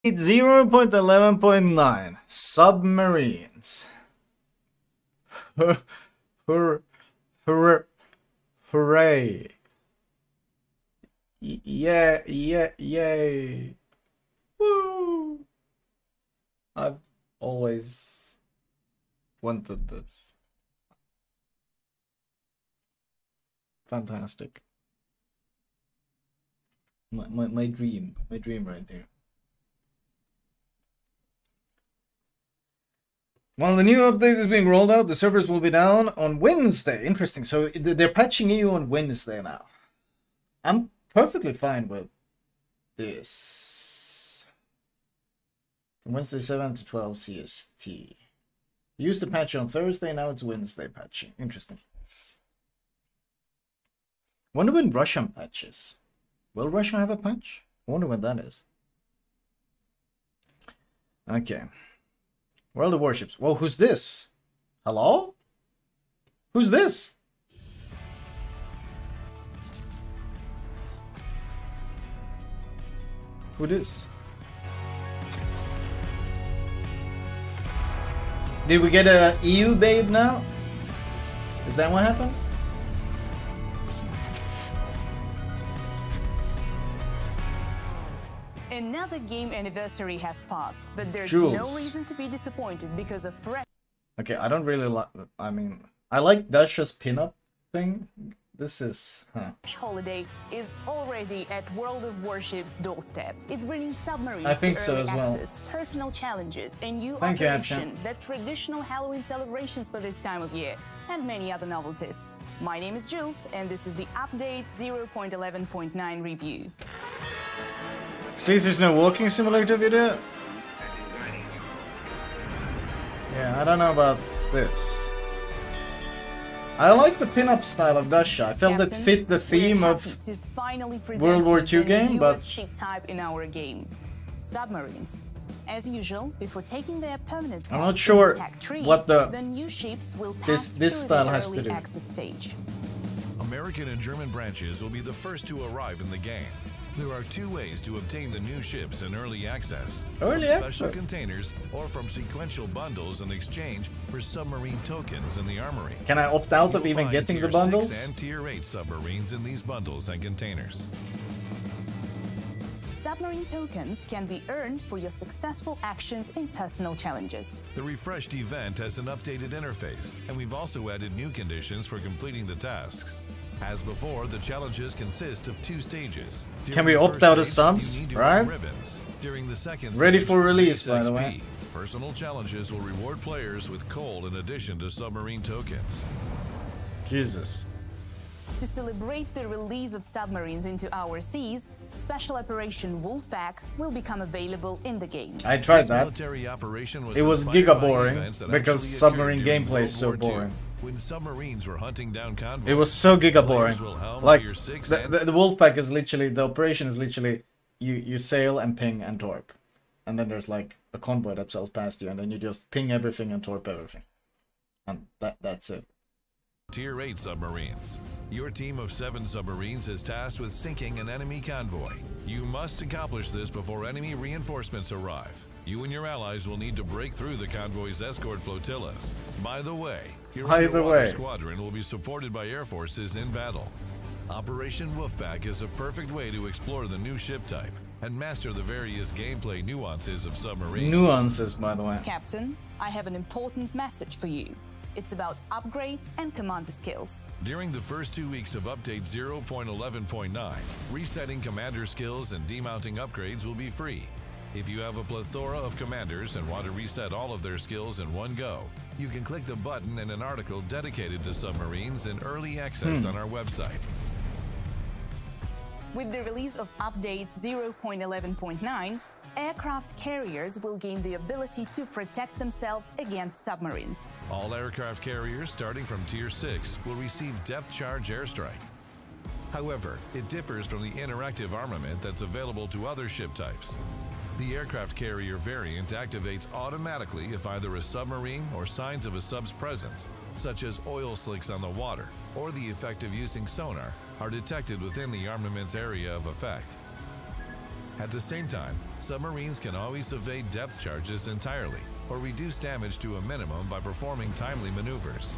0.11.9 Submarines. Hooray. Yeah, yay. Woo. I've always wanted this. Fantastic. My dream right there. While the new update is being rolled out, the servers will be down on Wednesday. Interesting. So they're patching you on Wednesday now. I'm perfectly fine with this. From Wednesday 7 to 12 CST. Used to patch on Thursday, now it's Wednesday patching. Interesting. Wonder when Russian patches. Will Russia have a patch? I wonder when that is. Okay. World of Warships. Whoa, who's this? Hello? Who's this? Who this? Did we get a EU babe now? Is that what happened? Another game anniversary has passed, but there's Jules. no reason to be disappointed because a fresh Okay, I don't really like. I mean, I like Dasha's pinup thing. This is. holiday is already at World of Warships' doorstep. It's bringing submarines I think to so early as well. access, personal challenges, and new Thank you, operation Haeppchen. that traditional Halloween celebrations for this time of year, and many other novelties. My name is Jules, and this is the Update 0.11.9 review. Please, there's no walking simulator video? Yeah, I don't know about this. I like the pinup style of Dasha. I felt it fit the theme of World War II game, but ship type in our game, submarines. As usual, before taking their permanent spot I'm not sure in the attack tree, what the new ships will pass this through style the has early to do. access stage. American and German branches will be the first to arrive in the game. There are two ways to obtain the new ships in early access. Early from special access. containers or from sequential bundles in exchange for submarine tokens in the Armory. can I opt out of You'll even find getting the Tier 6 bundles? and Tier 8 submarines in these bundles and containers. Submarine tokens can be earned for your successful actions in personal challenges. The refreshed event has an updated interface, and we've also added new conditions for completing the tasks. As before, the challenges consist of 2 stages. Can we During the opt first out as stage, subs, you need to right? earn ribbons. During the second Ready stage, for release, raise by the XP. way. Personal challenges will reward players with coal in addition to submarine tokens. Jesus. To celebrate the release of submarines into our seas, Special Operation Wolfpack will become available in the game. I tried This that. military operation was It was inspired giga by boring events that because actually submarine occurred during gameplay is so World War II, boring. when submarines were hunting down convoys. It was so giga boring. Players will helm Like Tier 6 the and Wolfpack is literally, the operation is literally you sail and ping and torp, and then there's like a convoy that sails past you, and then you just ping everything and torp everything, and that's it. Tier 8 submarines. Your team of 7 submarines is tasked with sinking an enemy convoy. You must accomplish this before enemy reinforcements arrive. You and your allies will need to break through the convoy's escort flotillas. By the way, your underwater squadron will be supported by air forces in battle. Operation Wolfpack is a perfect way to explore the new ship type and master the various gameplay nuances of submarines. Nuances, by the way. Captain, I have an important message for you. It's about upgrades and commander skills. During the first 2 weeks of Update 0.11.9, resetting commander skills and demounting upgrades will be free. If you have a plethora of commanders and want to reset all of their skills in one go, you can click the button in an article dedicated to submarines in early access on our website. With the release of Update 0.11.9, aircraft carriers will gain the ability to protect themselves against submarines. All aircraft carriers starting from Tier 6 will receive depth charge airstrike. However, it differs from the interactive armament that's available to other ship types. The aircraft carrier variant activates automatically if either a submarine or signs of a sub's presence, such as oil slicks on the water or the effect of using sonar, are detected within the armament's area of effect. At the same time, submarines can always evade depth charges entirely or reduce damage to a minimum by performing timely maneuvers.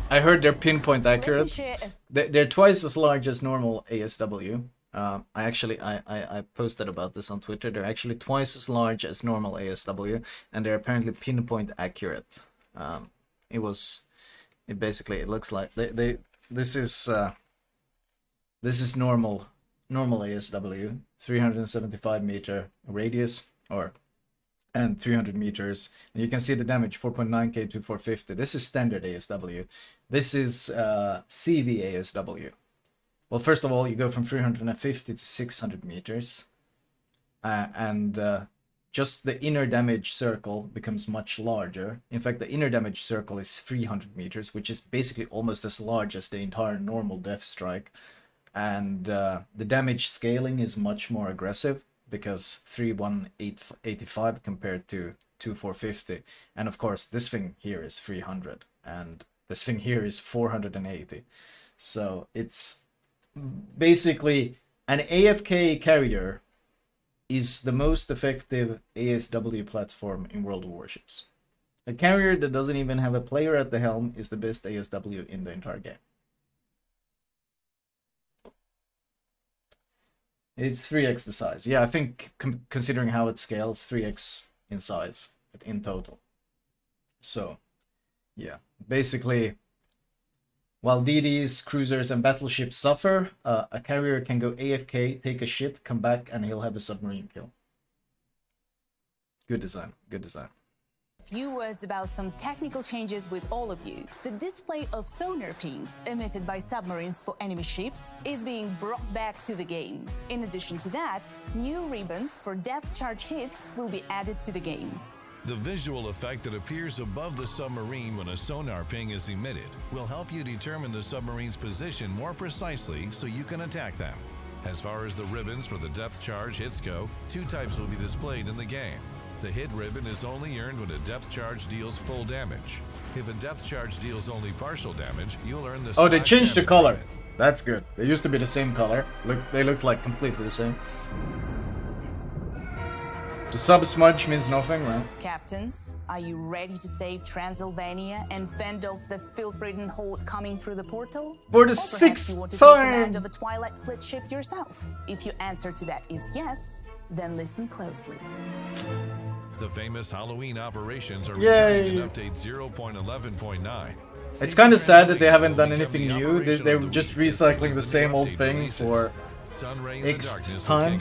I heard they're pinpoint accurate. They're twice as large as normal ASW. I posted about this on Twitter. They're actually twice as large as normal ASW, and they're apparently pinpoint accurate. It looks like this is normal ASW, 375 meter radius and 300 meters, and you can see the damage 4.9k to 450. This is standard ASW. This is CV ASW. Well, first of all, you go from 350 to 600 meters, and just the inner damage circle becomes much larger. In fact, the inner damage circle is 300 meters, which is basically almost as large as the entire normal Death Strike. And the damage scaling is much more aggressive, because 31885 compared to 2450. And of course, this thing here is 300, and this thing here is 480. So it's basically an AFK carrier is the most effective ASW platform in World of Warships. A carrier that doesn't even have a player at the helm is the best ASW in the entire game. It's 3x the size. Yeah, I think considering how it scales, 3x in size in total. So, yeah, basically, while DDs, cruisers, and battleships suffer, a carrier can go AFK, take a shit, come back, and he'll have a submarine kill. Good design, good design. Few words about some technical changes with all of you. The display of sonar pings emitted by submarines for enemy ships is being brought back to the game. In addition to that, new ribbons for depth charge hits will be added to the game. The visual effect that appears above the submarine when a sonar ping is emitted will help you determine the submarine's position more precisely so you can attack them. As far as the ribbons for the depth charge hits go, two types will be displayed in the game. The hit ribbon is only earned when a depth charge deals full damage. If a depth charge deals only partial damage, you'll earn the Oh, they changed the color. Limit. That's good. They used to be the same color. They looked like completely the same. The sub-smudge means nothing, right? Captains, are you ready to save Transylvania and fend off the filth-ridden horde coming through the portal? For the Or perhaps sixth you want to take time! command of a Twilight Fleet ship yourself? If your answer to that is yes, then listen closely. The famous Halloween operations are Yay. returning in update 0.11.9. It's kind of sad that they haven't done anything new. They're just recycling the same old thing for X time.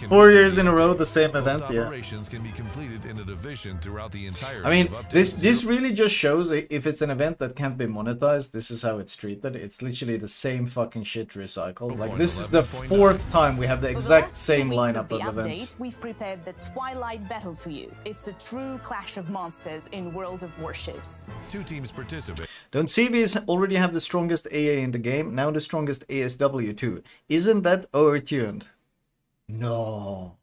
4 years in a row, the same event, yeah. Operations can be completed in a division throughout the entire. I mean, this really just shows if it's an event that can't be monetized, this is how it's treated. It's literally the same fucking shit recycled. Like, this is the 4th time we have the exact same lineup of events. We've prepared the Twilight Battle for you. It's a true clash of monsters in World of Warships. 2 teams participate. Don't CVs already have the strongest AA in the game? Now the strongest ASW too. Isn't that overtuned? No.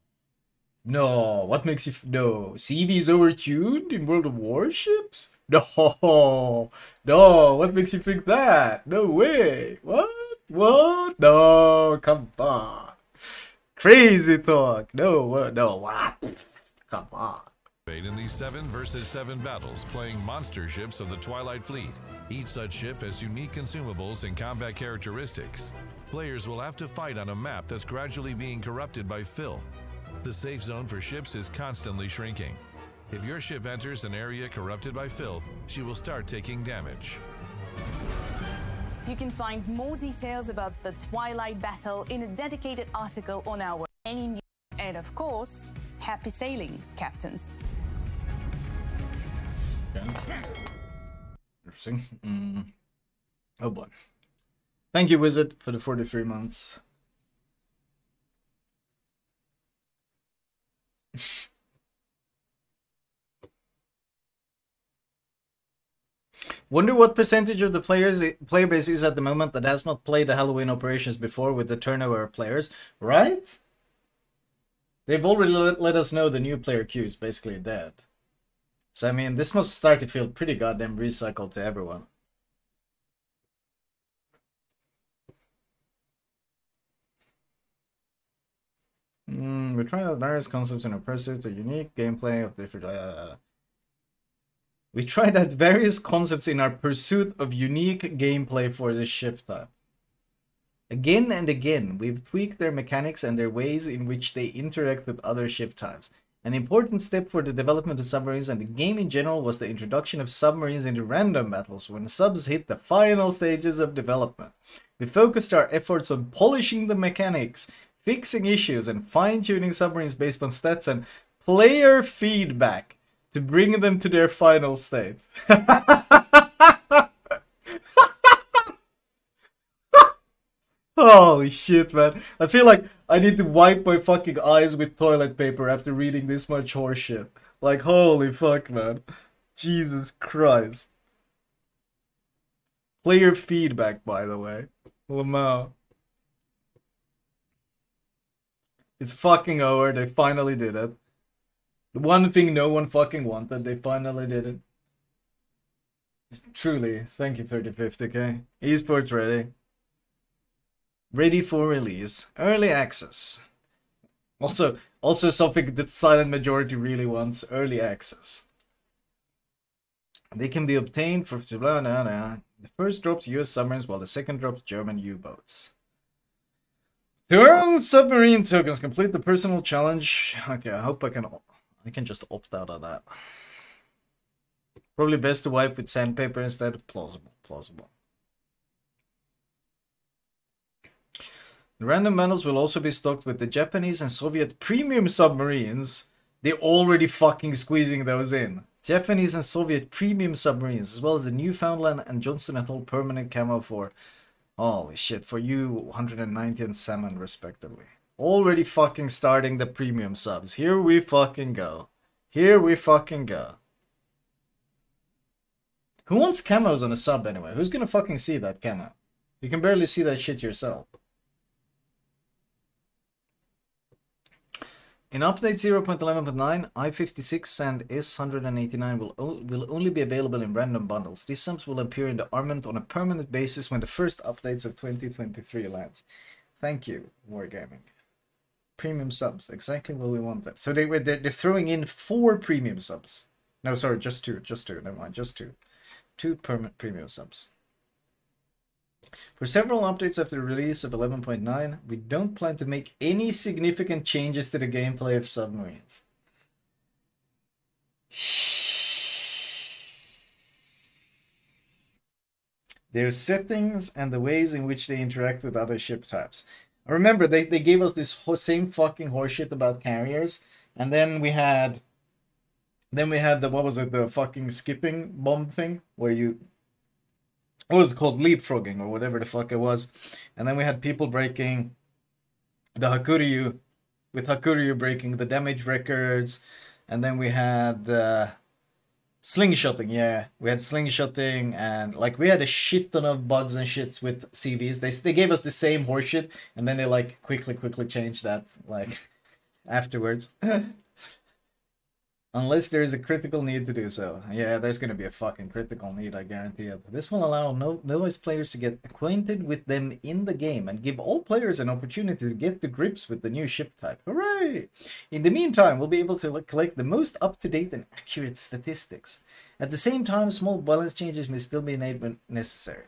No. What makes you... No. CV is overtuned in World of Warships? No. No. What makes you think that? No way. What? What? No. Come on. Crazy talk. No. No. What? Come on. In these 7 versus 7 battles, playing monster ships of the Twilight Fleet. Each such ship has unique consumables and combat characteristics. Players will have to fight on a map that's gradually being corrupted by filth. The safe zone for ships is constantly shrinking. If your ship enters an area corrupted by filth, she will start taking damage. You can find more details about the Twilight Battle in a dedicated article on our Any News. And of course, happy sailing, captains. Interesting. Oh boy. Thank you, Wizard, for the 43 months. Wonder what percentage of the player base is at the moment that has not played the Halloween operations before with the turnover of players, right? They've already let us know the new player queue is basically dead. So I mean, this must start to feel pretty goddamn recycled to everyone. We tried out various concepts in our pursuit of unique gameplay of different. We tried out various concepts in our pursuit of unique gameplay for this ship type. Again and again, we've tweaked their mechanics and their ways in which they interact with other ship types. An important step for the development of submarines and the game in general was the introduction of submarines into random battles when subs hit the final stages of development. We focused our efforts on polishing the mechanics, fixing issues, and fine-tuning submarines based on stats and player feedback to bring them to their final state. Holy shit, man. I feel like I need to wipe my fucking eyes with toilet paper after reading this much horseshit. Like, holy fuck, man. Jesus Christ. Player feedback, by the way. Lamau. It's fucking over. They finally did it. The one thing no one fucking wanted, they finally did it. Truly. Thank you, 3050k. Esports ready. Ready for release. Early access. Also something that silent majority really wants. Early access. They can be obtained for blah, blah, blah. The first drops US submarines while the second drops German U-boats. To earn submarine tokens, complete the personal challenge. Okay, I hope I can just opt out of that. Probably best to wipe with sandpaper instead. Plausible. The random bundles will also be stocked with the Japanese and Soviet premium submarines. They're already fucking squeezing those in. Japanese and Soviet premium submarines, as well as the Newfoundland and Johnston Atoll permanent camo for, holy shit, for U-190 and Salmon respectively. Already fucking starting the premium subs. Here we fucking go. Here we fucking go. Who wants camos on a sub anyway? Who's gonna fucking see that camo? You can barely see that shit yourself. In update 0.11.9, I-56 and S-189 will only be available in random bundles. These subs will appear in the armament on a permanent basis when the first updates of 2023 lands. Thank you, Wargaming. Premium subs, exactly what we wanted. So they're throwing in 4 premium subs. No, sorry, just 2. Never mind, just 2. 2 permanent premium subs. For several updates after the release of 11.9, we don't plan to make any significant changes to the gameplay of submarines. Their settings and the ways in which they interact with other ship types. I remember they gave us this same fucking horseshit about carriers, and then we had the, what was it, the fucking skipping bomb thing where you, what was it called, leapfrogging or whatever the fuck it was, and then we had people breaking the Hakuryu, with Hakuryu breaking the damage records, and then we had slingshotting. Yeah, we had slingshotting, and like we had a shit ton of bugs and shits with CVs. They gave us the same horseshit, and then they like quickly changed that like afterwards. Unless there is a critical need to do so. Yeah, there's going to be a fucking critical need, I guarantee it. This will allow novice players to get acquainted with them in the game and give all players an opportunity to get to grips with the new ship type. Hooray! In the meantime, we'll be able to collect the most up-to-date and accurate statistics. At the same time, small balance changes may still be made when necessary.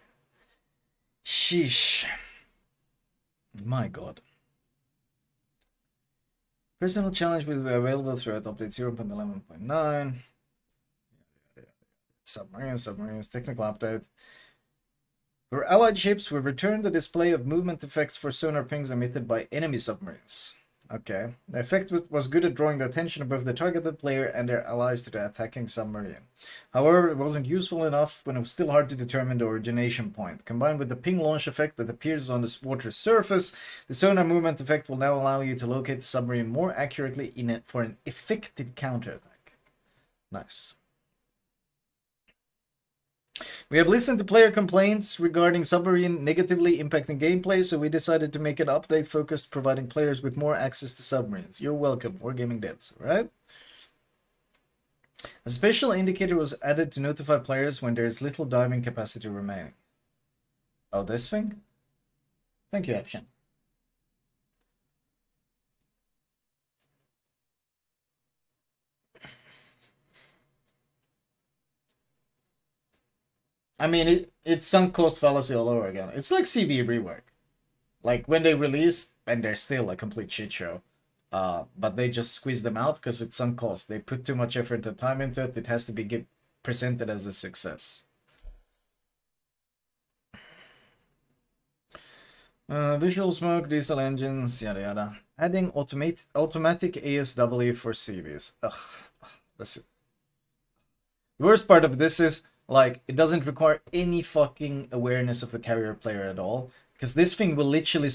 Sheesh. My god. Personal challenge will be available throughout update 0.11.9. Submarines, technical update. For allied ships, we returned the display of movement effects for sonar pings emitted by enemy submarines. Okay. The effect was good at drawing the attention of both the targeted player and their allies to the attacking submarine. However, it wasn't useful enough when it was still hard to determine the origination point. Combined with the ping launch effect that appears on the water's surface, the sonar movement effect will now allow you to locate the submarine more accurately in it for an effective counterattack. Nice. We have listened to player complaints regarding submarine negatively impacting gameplay, so we decided to make an update focused providing players with more access to submarines. You're welcome, Wargaming devs, right? A special indicator was added to notify players when there is little diving capacity remaining. Oh, this thing? Thank you, Haeppchen. I mean, it's sunk cost fallacy all over again. It's like CV rework. Like when they released, and they're still a complete shit show. But they just squeeze them out because it's sunk cost. They put too much effort and time into it. It has to be presented as a success. Visual smoke, diesel engines, yada yada. Adding automatic ASW for CVs. Ugh, that's it. The worst part of this is, like, it doesn't require any fucking awareness of the carrier player at all. Because this thing will literally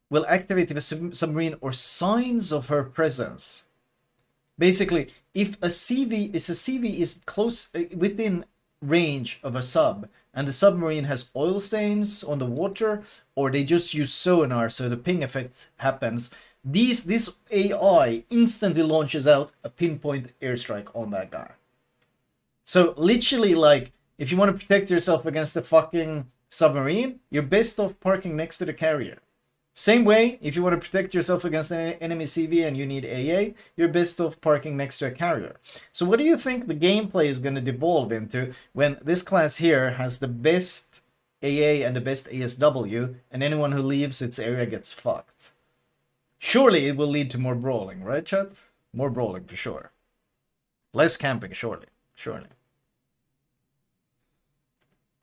will activate if a submarine or signs of her presence. Basically, if a CV is close within range of a sub, and the submarine has oil stains on the water, or they just use sonar so the ping effect happens, this AI instantly launches out a pinpoint airstrike on that guy. So literally, like, if you want to protect yourself against the fucking submarine, you're best off parking next to the carrier. Same way, if you want to protect yourself against an enemy CV and you need AA, you're best off parking next to a carrier. So what do you think the gameplay is going to devolve into when this class here has the best AA and the best ASW, and anyone who leaves its area gets fucked? Surely it will lead to more brawling, right, chat? More brawling for sure. Less camping, surely. Surely.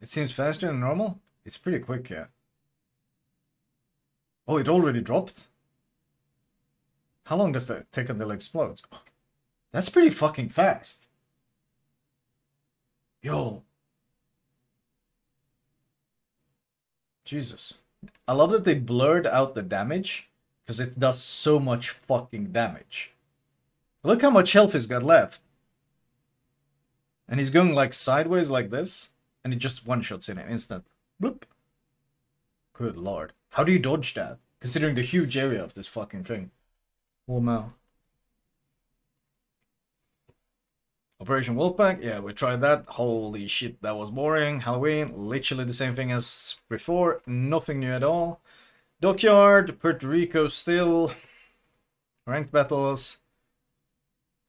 It seems faster than normal? It's pretty quick, yeah. Oh, it already dropped? How long does that take until it explodes? That's pretty fucking fast. Yo. Jesus. I love that they blurred out the damage, because it does so much fucking damage. Look how much health he's got left. And he's going like sideways like this, and he just one-shots in an instant. Bloop. Good lord. How do you dodge that? Considering the huge area of this fucking thing. Oh man. Operation Wolfpack, yeah, we tried that. Holy shit, that was boring. Halloween, literally the same thing as before. Nothing new at all. Dockyard, Puerto Rico still. Ranked battles.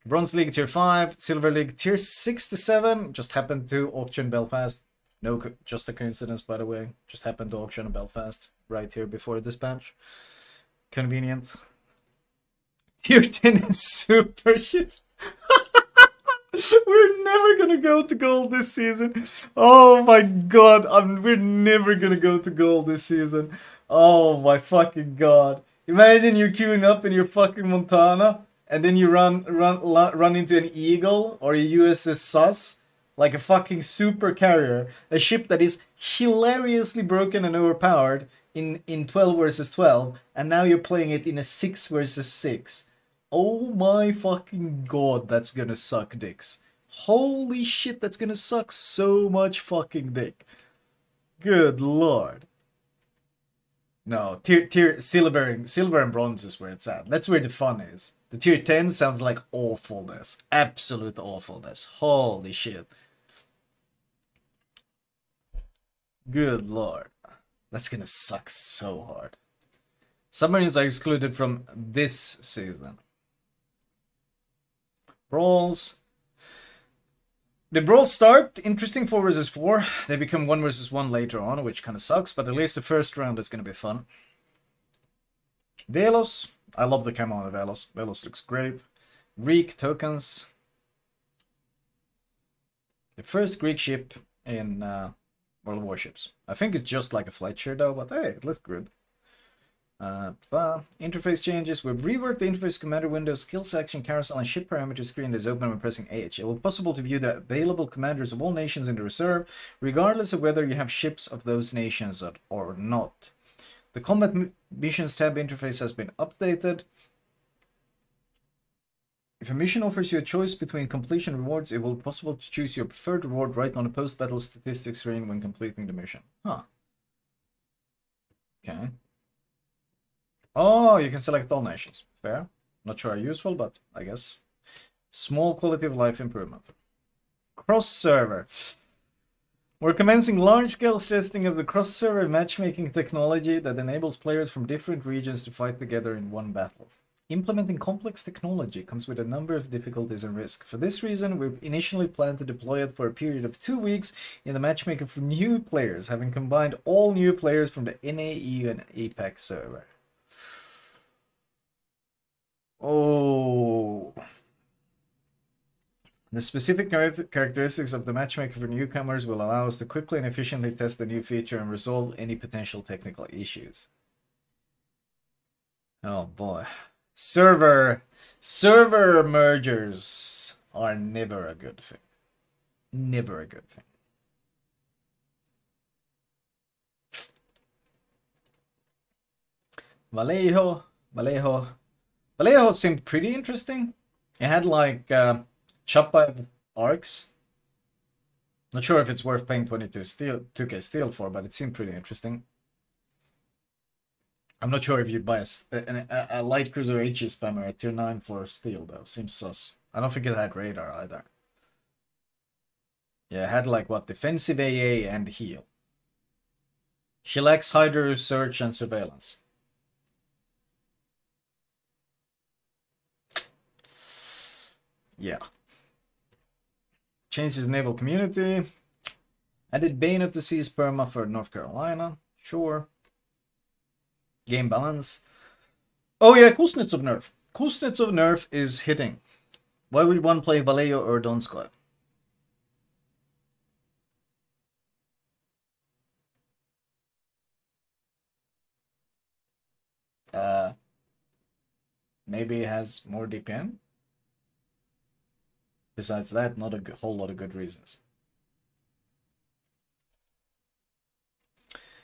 Bronze League Tier 5, Silver League Tier 67. Just happened to auction Belfast. No, just a coincidence, by the way. Just happened to auction Belfast right here before this patch. Convenient. Tier 10 is super shit. We're never gonna go to gold this season. Oh my god, we're never gonna go to gold this season. Oh my fucking god. Imagine you're queuing up in your fucking Montana, and then you run into an Eagle or a USS Sus. Like a fucking super carrier. A ship that is hilariously broken and overpowered in 12 versus 12. And now you're playing it in a 6 versus 6. Oh my fucking god, that's gonna suck dicks. Holy shit, that's gonna suck so much fucking dick. Good lord. No, tier silver and bronze is where it's at. That's where the fun is. The tier 10 sounds like awfulness. Absolute awfulness. Holy shit. Good lord. That's gonna suck so hard. Submarines are excluded from this season. Brawls. The Brawls start interesting 4 versus 4. They become 1 versus 1 later on, which kind of sucks, but at least the first round is gonna be fun. Velos. I love the camo on the Velos. Velos looks great. Greek tokens. The first Greek ship in World Warships. I think it's just like a Fletcher though, but hey, it looks good. Interface changes. We've reworked the interface commander window, skill section, carousel, and ship parameter screen is open when pressing H. It will be possible to view the available commanders of all nations in the reserve, regardless of whether you have ships of those nations or not. The combat missions tab interface has been updated. If a mission offers you a choice between completion rewards, it will be possible to choose your preferred reward right on the post-battle statistics screen when completing the mission. Huh. Okay. Oh, you can select all nations. Fair. Not sure how useful, but I guess. Small quality of life improvement. Cross-server. We're commencing large-scale testing of the cross-server matchmaking technology that enables players from different regions to fight together in one battle. Implementing complex technology comes with a number of difficulties and risks. For this reason, we initially planned to deploy it for a period of 2 weeks in the matchmaker for new players, having combined all new players from the NAE and APAC server. Oh. The specific characteristics of the matchmaker for newcomers will allow us to quickly and efficiently test the new feature and resolve any potential technical issues. Oh boy. Server mergers are never a good thing. Never a good thing. Vallejo seemed pretty interesting. It had like chop-up arcs. Not sure if it's worth paying 2k steel for, but it seemed pretty interesting. I'm not sure if you'd buy a light cruiser HE spammer at tier 9 for steel though. Seems sus. I don't think it had radar either. Yeah, it had like what? Defensive AA and heal. She lacks hydro search and surveillance. Yeah. Changes naval community. Added Bane of the Seas perma for North Carolina. Sure. Game balance. Oh yeah, Kuznetsov nerf. Kuznetsov nerf is hitting. Why would one play Vallejo or Donskoy? Maybe it has more DPM. Besides that, not a whole lot of good reasons.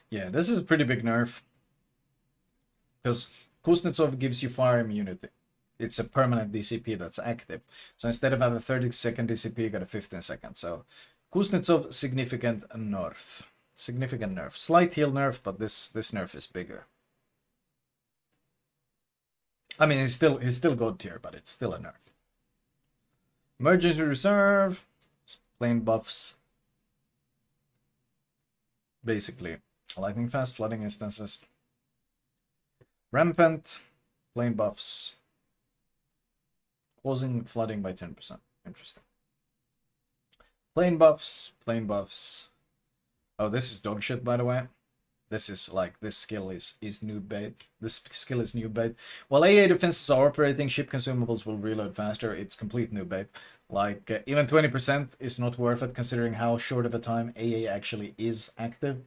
Yeah, this is a pretty big nerf. Because Kuznetsov gives you fire immunity. It's a permanent DCP that's active. So instead of having a 30-second DCP, you got a 15-second. So Kuznetsov, significant nerf. Significant nerf. Slight heal nerf, but this nerf is bigger. I mean, he's still god tier, but it's still a nerf. Emergency reserve, plain buffs. Basically, lightning fast, flooding instances. Rampant, plain buffs. Causing flooding by 10%. Interesting. Plain buffs, plain buffs. Oh, this is dog shit, by the way. This is like, this skill is noob bait. This skill is noob bait. While AA defenses are operating, ship consumables will reload faster. It's complete noob bait. Like, even 20% is not worth it considering how short of a time AA actually is active.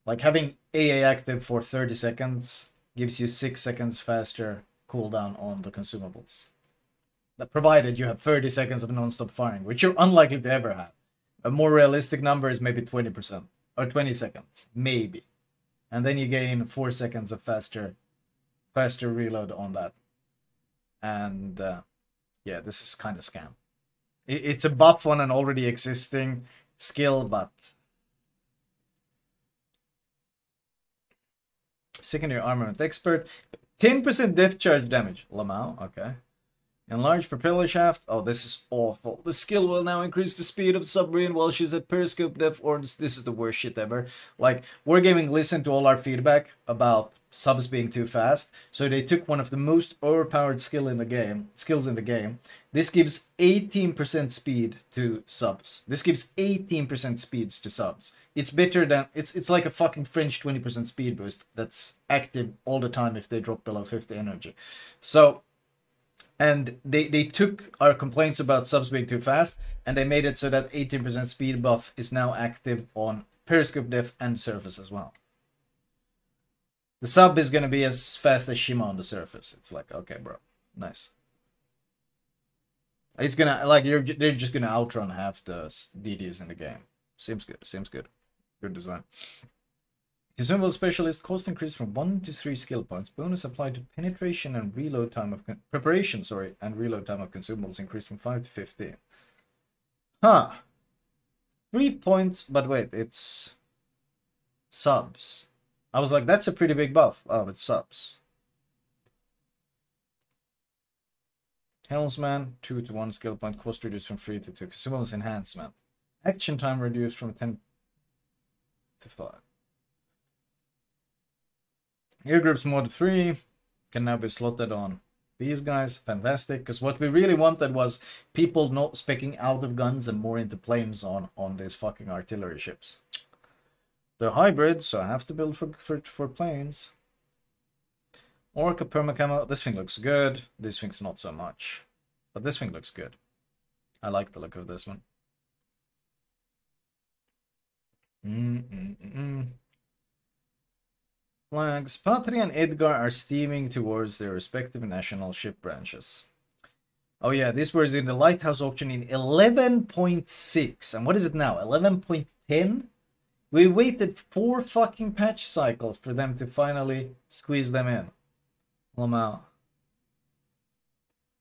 Like, having AA active for 30 seconds gives you 6 seconds faster cooldown on the consumables. That provided you have 30 seconds of non-stop firing, which you're unlikely to ever have. A more realistic number is maybe 20%. Or 20 seconds. Maybe. And then you gain 4 seconds of faster reload on that. And yeah, this is kind of scam. It's a buff on an already existing skill, but secondary armament expert, 10% depth charge damage. Lamau, okay. Enlarged propeller shaft. Oh, this is awful. The skill will now increase the speed of the submarine while she's at periscope depth. Or this is the worst shit ever. Like, Wargaming listened to all our feedback about subs being too fast, so they took one of the most overpowered skills in the game. This gives 18% speed to subs. This gives 18% speeds to subs. It's better than it's like a fucking French 20% speed boost that's active all the time if they drop below 50 energy. So. And they took our complaints about subs being too fast, and they made it so that 18% speed buff is now active on periscope depth and surface as well. The sub is going to be as fast as Shima on the surface. It's like, okay, bro. Nice. It's going to, like, they're just going to outrun half the DDs in the game. Seems good. Seems good. Good design. Consumable specialist, cost increase from 1 to 3 skill points. Bonus applied to penetration and reload time of preparation, and reload time of consumables increased from 5 to 15. Huh. 3 points, but wait, it's subs. I was like, that's a pretty big buff. Oh, it's subs. Helmsman, 2 to 1 skill point, cost reduced from 3 to 2. Consumables enhancement. Action time reduced from 10 to 5. Air groups mod 3 can now be slotted on These guys, fantastic, because what we really wanted was people not specking out of guns and more into planes on these fucking artillery ships. They're hybrids, so I have to build for planes. Orca permacamo. This thing looks good. This thing's not so much. But this thing looks good. I like the look of this one. Flags. Patrie and Edgar are steaming towards their respective national ship branches. Oh yeah, this was in the Lighthouse auction in 11.6. And what is it now? 11.10? We waited 4 fucking patch cycles for them to finally squeeze them in. Lamau.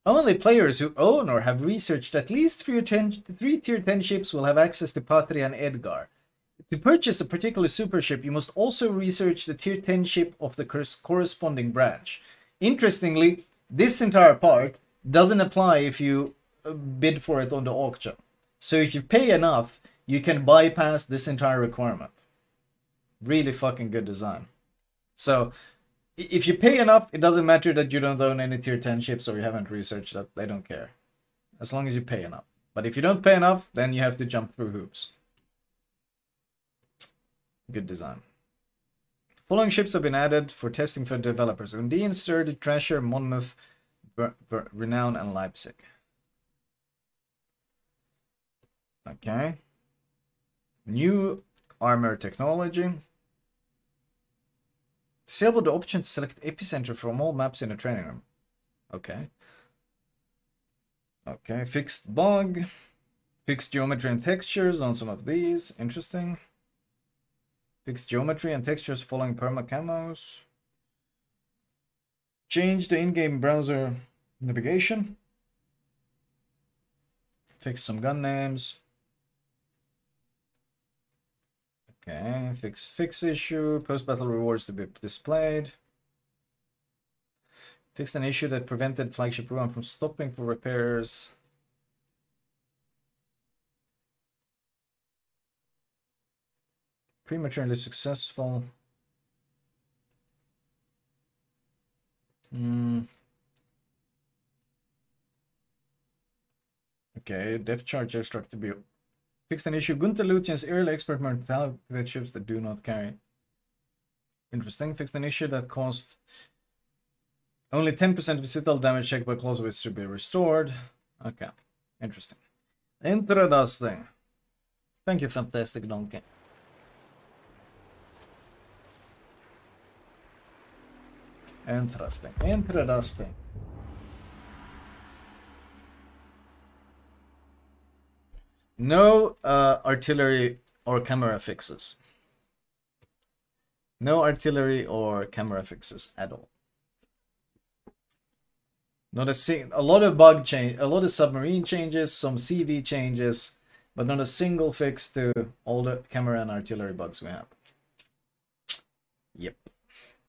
Only players who own or have researched at least 3 tier 10 ships will have access to Patrie and Edgar. To purchase a particular supership, you must also research the tier 10 ship of the corresponding branch. Interestingly, this entire part doesn't apply if you bid for it on the auction. So if you pay enough, you can bypass this entire requirement. Really fucking good design. So if you pay enough, it doesn't matter that you don't own any tier 10 ships or you haven't researched that. They don't care. As long as you pay enough. But if you don't pay enough, then you have to jump through hoops. Good design. Following ships have been added for testing for developers: Undine, Sturdy, Treasure, Monmouth, Renown, and Leipzig. Okay. New armor technology. Disable the option to select epicenter from all maps in the training room. Okay. Okay, fixed bug. Fixed geometry and textures on some of these. Interesting. Fixed geometry and textures following perma camos. Change the in-game browser navigation. Fix some gun names. Okay, fix issue. Post-battle rewards to be displayed. Fixed an issue that prevented flagship Ruan from stopping for repairs. Prematurely successful. Okay, depth charge airstruck to be fixed an issue. Gunther Lucian's early expert mortality ships that do not carry. Interesting. Fixed an issue that caused only 10% of citadel damage checked by Clausewitz to be restored. Okay, interesting. Interesting. Thank you, fantastic donkey. Interesting. Interesting. No artillery or camera fixes. No artillery or camera fixes at all. Not a lot of bug change, a lot of submarine changes, some CV changes, but not a single fix to all the camera and artillery bugs we have. Yep.